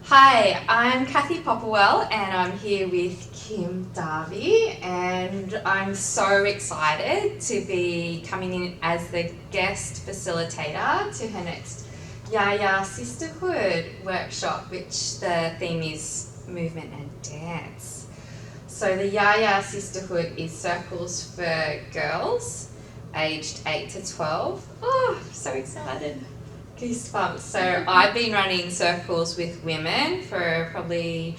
Hi, I'm Kathy Popplewell and I'm here with Kim Darby, and I'm so excited to be coming in as the guest facilitator to her next Yaya Sisterhood workshop, which the theme is movement and dance. So the Yaya Sisterhood is circles for girls aged 8 to 12. Oh, I'm so excited. Goosebumps. So I've been running circles with women for probably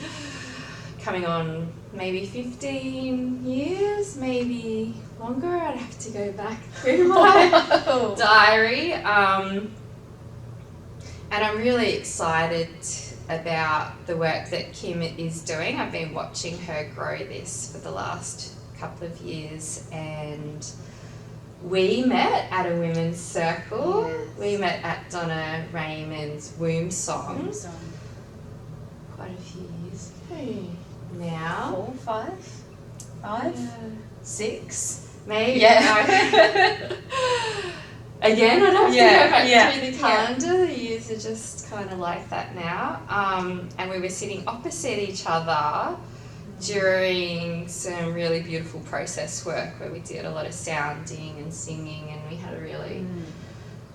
coming on maybe 15 years, maybe longer. I'd have to go back through my diary. And I'm really excited about the work that Kim is doing. I've been watching her grow this for the last couple of years, and we met at a women's circle. Yes. We met at Donna Raymond's Womb Song. Quite a few years ago now. 4, 5? 6? Maybe. Yeah. Again, I'd have to go back through the calendar. The years are just kind of like that now. And we were sitting opposite each other during some really beautiful process work where we did a lot of sounding and singing, and we had a really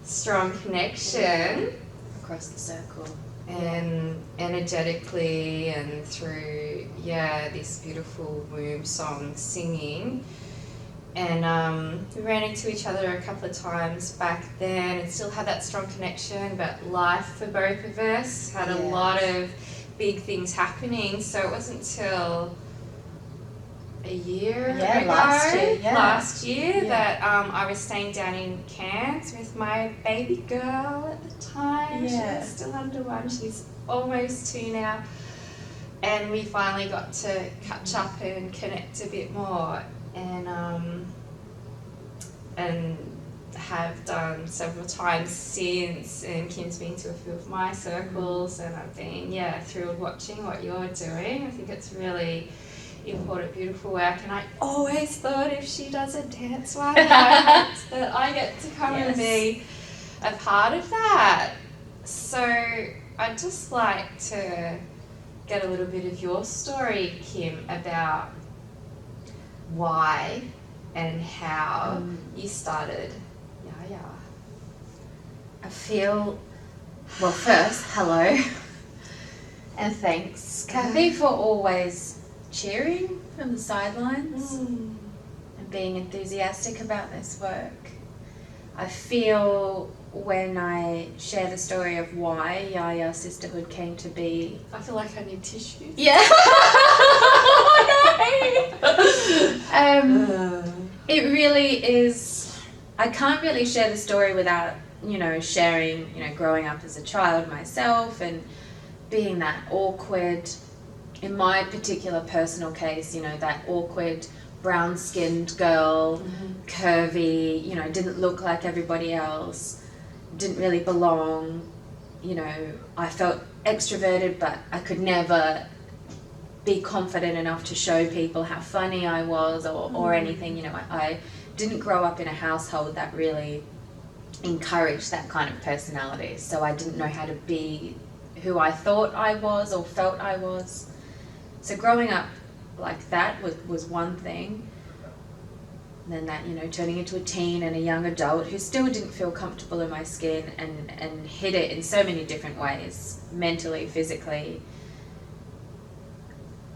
strong connection across the circle and energetically, and through this beautiful womb song singing. And we ran into each other a couple of times back then and still had that strong connection, but life for both of us had a lot of big things happening. So it wasn't until a year ago, last year that I was staying down in Cairns with my baby girl at the time. She was still under 1. She's almost 2 now. And we finally got to catch up and connect a bit more. And have done several times since, and Kim's been to a few of my circles, and I've been thrilled watching what you're doing. I think it's really important, beautiful work, and I always thought if she does a dance one, that I get to come and be a part of that. So I'd just like to get a little bit of your story, Kim, about why and how you started Yaya. I feel, well, first, hello, and thanks, Kathy, for always cheering from the sidelines and being enthusiastic about this work. I feel when I share the story of why Yaya Sisterhood came to be. I feel like I need tissues. Yeah. It really is. I can't really share the story without, sharing, growing up as a child myself and being that awkward, in my particular personal case, that awkward brown-skinned girl, curvy, didn't look like everybody else, didn't really belong, I felt extroverted, but I could never be confident enough to show people how funny I was or anything. I didn't grow up in a household that really encouraged that kind of personality, so I didn't know how to be who I thought I was or felt I was. So growing up like that was one thing. And then that, turning into a teen and a young adult who still didn't feel comfortable in my skin and hid it in so many different ways, mentally, physically.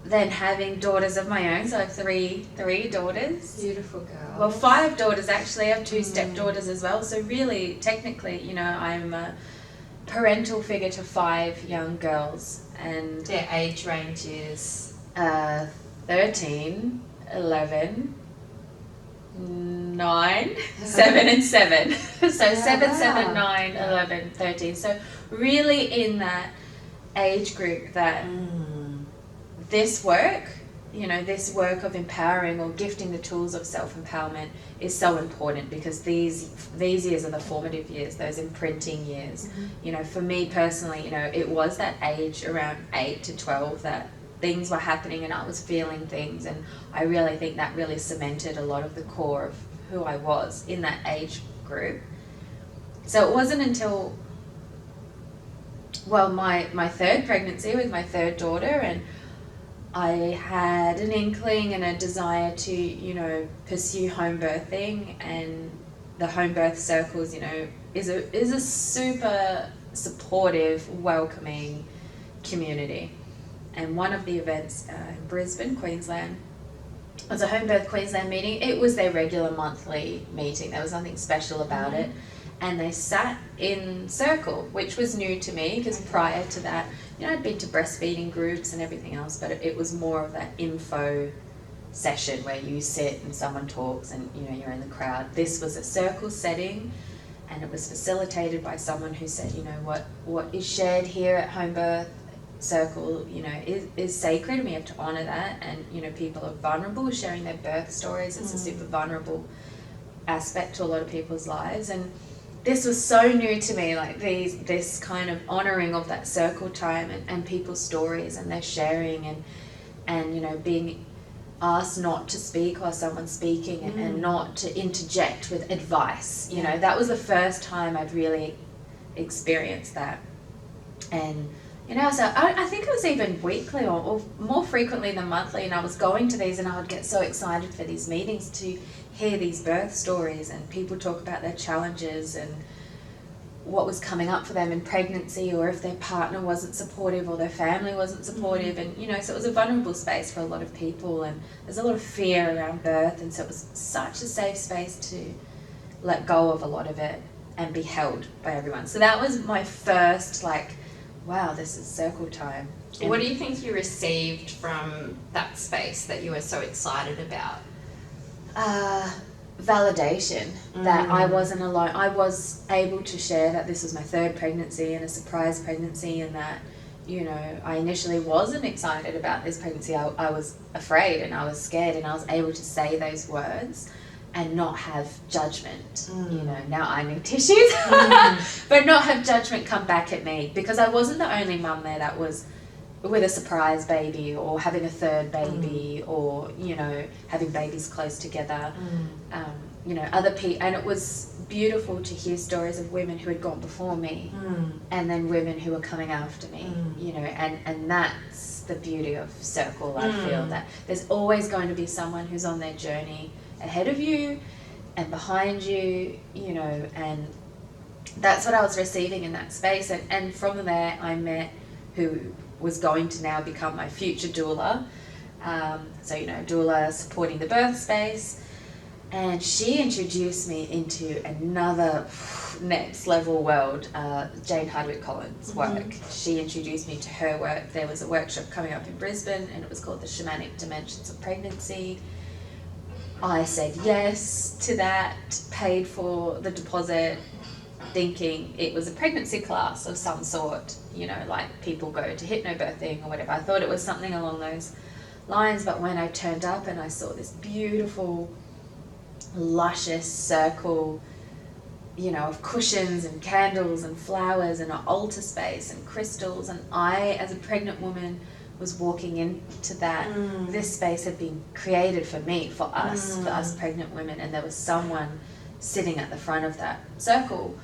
Then having daughters of my own, so I have three daughters. Beautiful girls. Well, 5 daughters actually. I have 2 stepdaughters as well. So really, technically, I'm a parental figure to 5 young girls. And their age range is 13, 11, 9, 7 and 7. So 7, 9, 11, 13. So really in that age group that this work, this work of empowering or gifting the tools of self-empowerment is so important, because these years are the formative years, those imprinting years. For me personally, it was that age around 8 to 12 that things were happening and I was feeling things, and I really think that really cemented a lot of the core of who I was in that age group. So it wasn't until my third pregnancy with my third daughter, and I had an inkling and a desire to, you know, pursue home birthing, and the home birth circles, you know, is a super supportive, welcoming community. And one of the events in Brisbane, Queensland, was a Home Birth Queensland meeting. It was their regular monthly meeting. There was nothing special about it. And they sat in circle, which was new to me, because prior to that, you know, I'd been to breastfeeding groups and everything else, but it was more of that info session where you sit and someone talks and, you know, you're in the crowd. This was a circle setting, and it was facilitated by someone who said, you know, what is shared here at Home Birth Circle, you know, is sacred, and we have to honour that. And, you know, people are vulnerable, sharing their birth stories. It's a super vulnerable aspect to a lot of people's lives. And this was so new to me, like this kind of honouring of that circle time and people's stories and their sharing, and you know, being asked not to speak while someone's speaking, and not to interject with advice. You know, that was the first time I'd really experienced that. And, you know, so I think it was even weekly or more frequently than monthly, and I was going to these, and I would get so excited for these meetings to hear these birth stories, and people talk about their challenges and what was coming up for them in pregnancy, or if their partner wasn't supportive or their family wasn't supportive. And, you know, so it was a vulnerable space for a lot of people, and there's a lot of fear around birth, and so it was such a safe space to let go of a lot of it and be held by everyone. So that was my first, like, wow, this is circle time. And what do you think you received from that space that you were so excited about? Validation that I wasn't alone. I was able to share that this was my third pregnancy and a surprise pregnancy, and that, you know, I initially wasn't excited about this pregnancy. I was afraid and I was scared, and I was able to say those words and not have judgment. You know, now I need tissues, but not have judgment come back at me, because I wasn't the only mum there that was with a surprise baby, or having a third baby, or, you know, having babies close together. You know, other people, and it was beautiful to hear stories of women who had gone before me, and then women who were coming after me. You know, and that's the beauty of circle. I feel that there's always going to be someone who's on their journey ahead of you and behind you, you know, and that's what I was receiving in that space. And from there I met who was going to now become my future doula. So, you know, doula supporting the birth space. And she introduced me into another next level world, Jane Hardwick Collins' work. She introduced me to her work. There was a workshop coming up in Brisbane, and it was called the Shamanic Dimensions of Pregnancy. I said yes to that, paid for the deposit, thinking it was a pregnancy class of some sort, you know, like people go to hypnobirthing or whatever. I thought it was something along those lines, but when I turned up and I saw this beautiful, luscious circle, you know, of cushions and candles and flowers and an altar space and crystals, and I, as a pregnant woman, was walking into that. This space had been created for me, for us pregnant women, and there was someone sitting at the front of that circle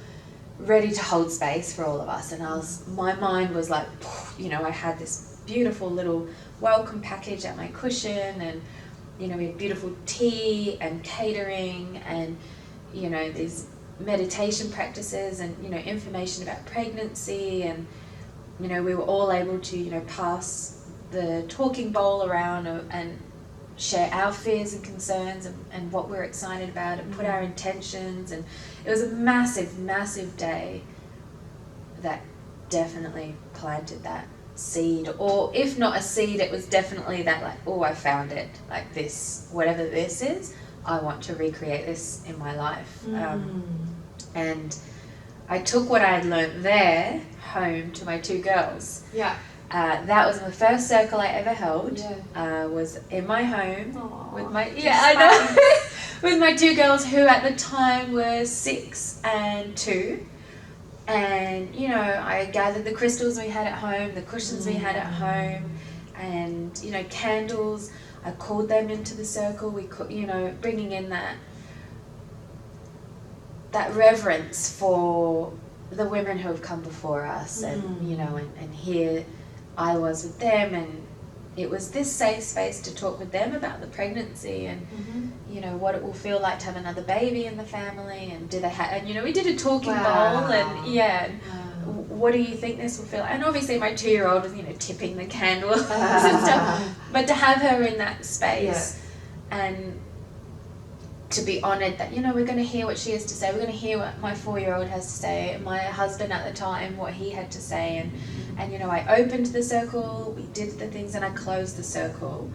ready to hold space for all of us. And my mind was like, you know, I had this beautiful little welcome package at my cushion, and, you know, we had beautiful tea and catering, and, you know, these meditation practices, and, you know, information about pregnancy, and, you know, we were all able to, you know, pass the talking bowl around and share our fears and concerns and what we're excited about, and put our intentions. And it was a massive, massive day that definitely planted that seed, or if not a seed, it was definitely that, like, oh, I found it, like, this, whatever this is, I want to recreate this in my life. And I took what I had learnt there home to my two girls. That was my first circle I ever held. Was in my home. Aww, with my I know with my two girls, who at the time were 6 and 2. And, you know, I gathered the crystals we had at home, the cushions we had at home, and, you know, candles. I called them into the circle. We could, you know, bringing in that reverence for the women who have come before us, and you know, and here I was with them, and it was this safe space to talk with them about the pregnancy and you know what it will feel like to have another baby in the family, and do they have, and you know, we did a talking bowl, and what do you think this will feel like? And obviously my 2-year-old was, you know, tipping the candles and stuff, but to have her in that space and to be honoured that, you know, we're going to hear what she has to say, we're going to hear what my 4-year-old has to say, and my husband at the time, what he had to say, and you know, I opened the circle, we did the things, and I closed the circle,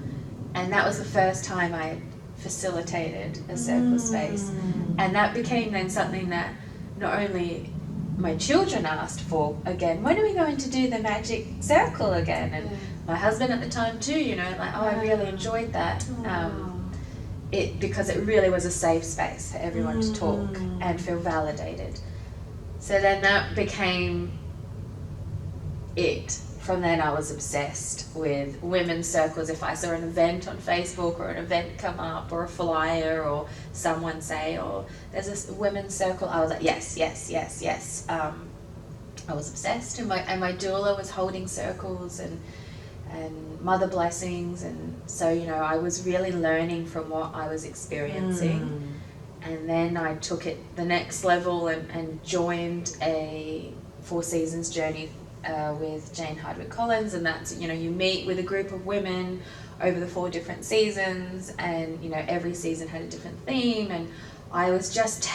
and that was the first time I facilitated a circle space, and that became then something that not only my children asked for again, when are we going to do the magic circle again, and my husband at the time too, you know, like, oh, I really enjoyed that. Because it really was a safe space for everyone to talk and feel validated. So then that became it. From then I was obsessed with women's circles. If I saw an event on Facebook or an event come up or a flyer or someone say, oh, there's a women's circle, I was like, yes. I was obsessed, and my doula was holding circles and mother blessings, and so, you know, I was really learning from what I was experiencing. And then I took it the next level and joined a 4 seasons journey with Jane Hardwick Collins, and that's, you know, you meet with a group of women over the 4 different seasons, and you know, every season had a different theme, and I was just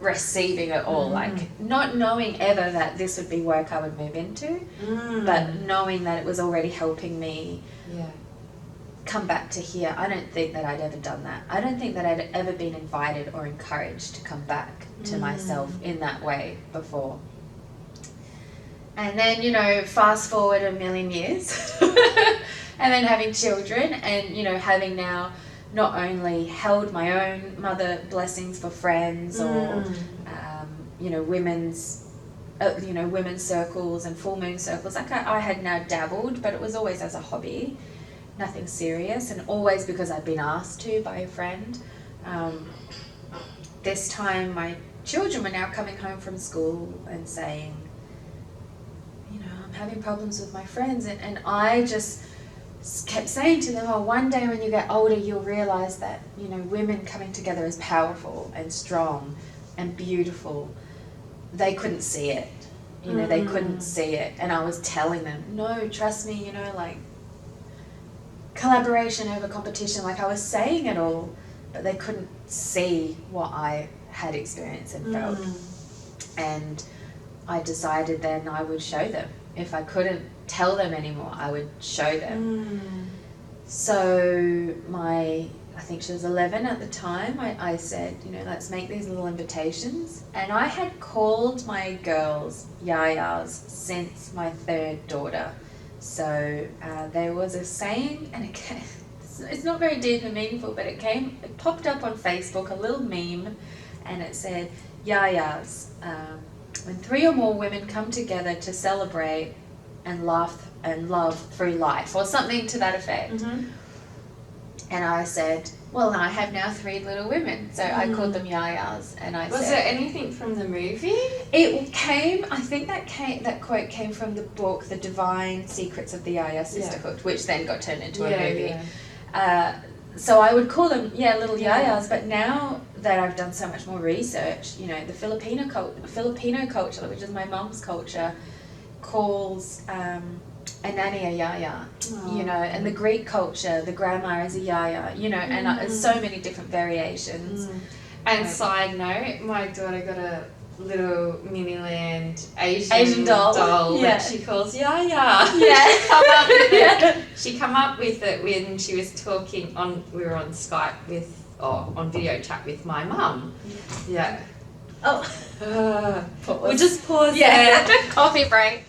receiving it all, like not knowing ever that this would be work I would move into, but knowing that it was already helping me come back to here. I don't think that I'd ever done that. I don't think that I'd ever been invited or encouraged to come back to myself in that way before. And then, you know, fast forward a million years and then having children, and you know, having now not only held my own mother blessings for friends or you know, women's circles and full moon circles, like I had now dabbled, but it was always as a hobby, nothing serious, and always because I'd been asked to by a friend. This time my children were now coming home from school and saying, you know, I'm having problems with my friends, and I just kept saying to them, oh, one day when you get older you'll realise that, you know, women coming together is powerful and strong and beautiful. They couldn't see it, you know, they couldn't see it, and I was telling them, no, trust me, you know, like collaboration over competition, like I was saying it all, but they couldn't see what I had experienced and felt. And I decided then I would show them. If I couldn't tell them anymore, I would show them. So I think she was 11 at the time, I said, you know, let's make these little invitations. And I had called my girls Yayas since my 3rd daughter. So there was a saying, and it's not very deep and meaningful, but it popped up on Facebook, a little meme, and it said, Yayas, when 3 or more women come together to celebrate and laugh and love through life, or something to that effect. And I said, well, I have now 3 little women, so I called them Yayas, and I Was said, it anything from the movie? it came, I think that quote came from the book The Divine Secrets of the Yaya Sisterhood, which then got turned into a movie. So I would call them, little Yayas, but now that I've done so much more research, you know, the Filipino culture, which is my mum's culture, calls a nanny a yaya, you know, and the Greek culture, the grandma is a yaya, you know, and so many different variations. And side note, my daughter got a little Miniland Asian doll that she calls Yaya. She come up with it when she was talking we were on Skype on video chat with my mum. We'll just pause there. Coffee break.